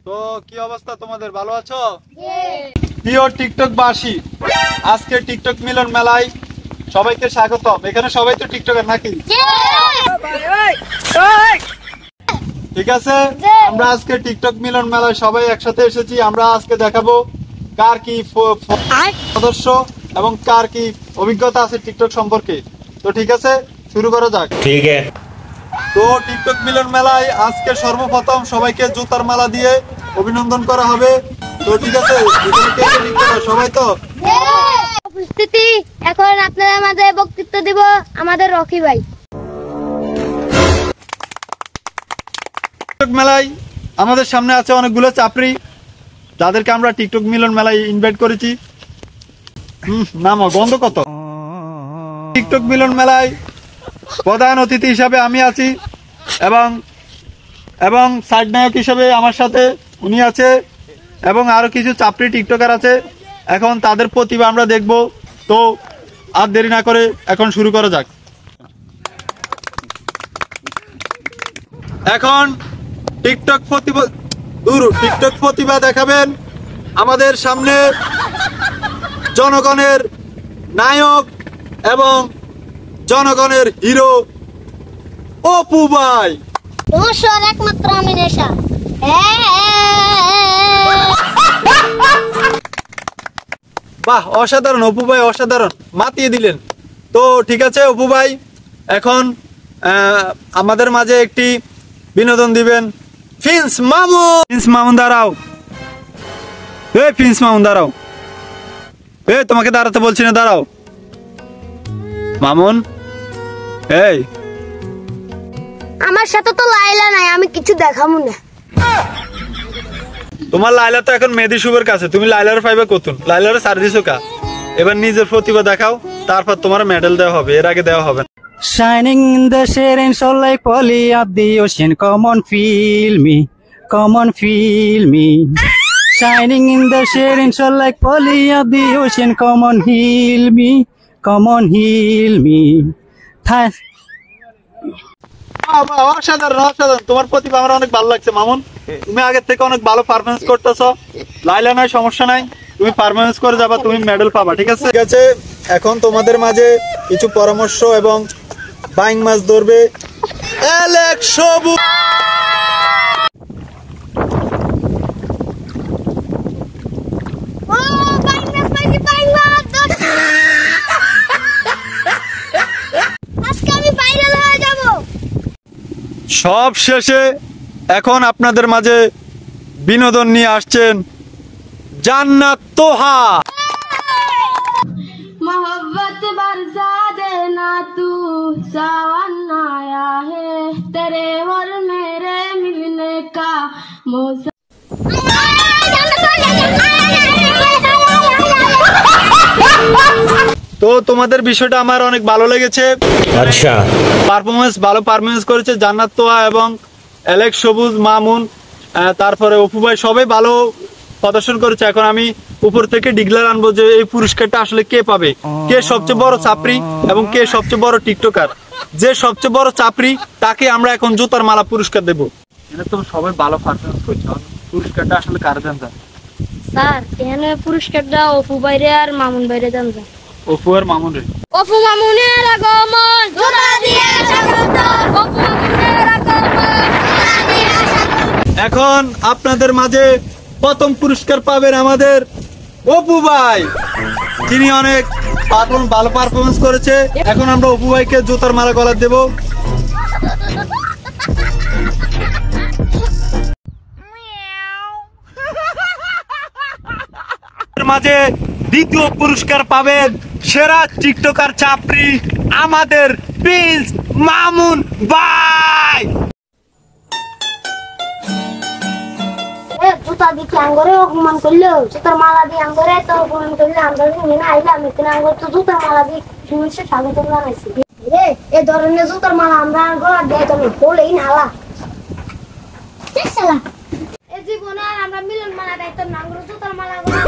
তো কি অবস্থা তোমাদের, ভালো আছো? প্রিয় টিকটক বাসী, আজকে টিকটক মিলন মেলায় সবাইকে স্বাগতম। এখানে সবাই তো টিকটকার নাকি? ঠিক আছে, আমরা আজকে টিকটক মিলন মেলায় সবাই একসাথে এসেছি। আমরা আজকে দেখাবো কার কি সদস্য এবং কার কি অভিজ্ঞতা আছে টিকটক সম্পর্কে। তো ঠিক আছে, শুরু করা যাক। ঠিক আছে। তো টিকটক মিলন মেলায় আজকে সর্বপ্রথম সবাইকে জুতার মালা দিয়ে অভিনন্দন করা হবে। তো ঠিক আছে, সবাই তো উপস্থিতি। এখন আপনাদের মাঝে বক্তৃতা দিব আমাদের রকি ভাই। টিকটক মেলায় আমাদের সামনে আছে অনেকগুলো চাপড়ি, যাদেরকে আমরা টিকটক মিলন মেলায় ইনভাইট করেছি। নামো, গন্ধ কত। টিকটক মিলন মেলায় প্রধান অতিথি হিসাবে আমি আছি এবং সাইড নায়ক হিসেবে আমার সাথে উনি আছে এবং আরো কিছু চাপড়ি টিকটকার আছে। এখন তাদের প্রতিভা আমরা দেখব। তো আর দেরি না করে এখন শুরু করা যাক। এখন টিকটক প্রতিভা দেখাবেন আমাদের সামনে জনগণের নায়ক এবং জনগণের হিরো অপু ভাই। নমস্কার, একমাত্র আমি নেশা। বাহ, অসাধারণ অপু ভাই, অসাধারণ, মাতিয়ে দিলেন। তো ঠিক আছে অপু ভাই, এখন আমাদের মাঝে একটি বিনোদন দিবেন প্রিন্স মামুন। প্রিন্স মামুন দাঁড়াও, প্রিন্স মামুন দাঁড়াও। তোমাকে দাঁড়াতে বলছি না, দাঁড়াও মামুন। আমার সাথে তো লাইলা নাই, আমি কিছু দেখাবো না। তোমার লাইলা তো এখন মেহেদি শুভের কাছে, তুমি লাইলার পাইবে কতুন, লাইলার সার দিছো কা। এবার নিজের প্রতিভা দেখাও, তারপর তোমার মেডেল দেওয়া হবে, এর আগে দেওয়া হবে না। Shining in the shade so like poly of the ocean, come on feel me, come on feel me. Shining in the shade so like poly of the ocean, come on heal me, come on heal me. অসাধারণ, অসাধারণ, তোমার প্রতিভা আমার অনেক ভালো লাগছে মামুন। তুমি আগের থেকে অনেক ভালো পারফরমেন্স করতেছো। লাইলা নাই, সমস্যা নাই, তুমি পারফরমেন্স করে যাবা, তুমি মেডেল পাবা। ঠিক আছে, ঠিক আছে। এখন তোমাদের মাঝে কিছু পরামর্শ এবং বাইং মাছ ধরবে অ্যালেক্স সবুজ। সব শেষে এখন আপনাদের মাঝে বিনোদন নিয়ে আসছেন জান্নাত তোহা। मोहब्बत बरसा देना तू सावन आया है तेरे और मेरे मिलने का मौसम। তো তোমাদের বিষয়টা আমার অনেক ভালো লেগেছে। আচ্ছা, ভালো পারফরমেন্স করেছে জান্নাত তোহা এবং অ্যালেক্স সবুজ, মামুন, তারপরে অপু ভাই, সবাই ভালো প্রদর্শন করেছে। এখন আমি উপর থেকে ডিক্লেয়ার আনবো যে এই পুরস্কারটা আসলে কে পাবে, কে সবচেয়ে বড় চাপড়ি এবং কে সবচেয়ে বড় টিকটকার। যে সবচেয়ে বড় চাপড়ি তাকে আমরা এখন জুতার মালা পুরস্কার দেবো। এটা তো সবাই ভালো পারফরমেন্স করছে, পুরস্কারটা আসলে কার দেন যায়? স্যার, এখানে পুরস্কারটা অপু বাইরে আর মামুন বাইরে দেন যায়। অপু আর মামুন রে। অপু মামুনের আগমন জোড়া দিয়ে স্বাগত, অপু মামুনের আগমন জোড়া দিয়ে স্বাগত। এখন আপনাদের মাঝে প্রথম পুরস্কার পাবেন আমাদের অপু ভাই, যিনি অনেক ভালো পারফরমেন্স করেছে। এখন আমরা অপু ভাইকে জুতার মালা গলায় দেব। মাঝে দ্বিতীয় পুরস্কার পাবেন সেরা টিকটকার চাপড়ি আমাদের প্রিন্স মামুন ভাই। জুতা দিকে আঙ্গরে অপমান করলো, জুতার মালা দিয়ে আঙ্গরে তো অপমান করলো। আমরা না আইলাম এখানে, আঙ্গর তো জুতার মালা দিয়ে শুনছে স্বাগত জানাইছি। এ ধরনের জুতার মালা আমরা গলা দিয়ে তো বলেই নালা এই জীবনে আমরা মিলন মালা দেয় না, আঙ্গর জুতার মালা গলা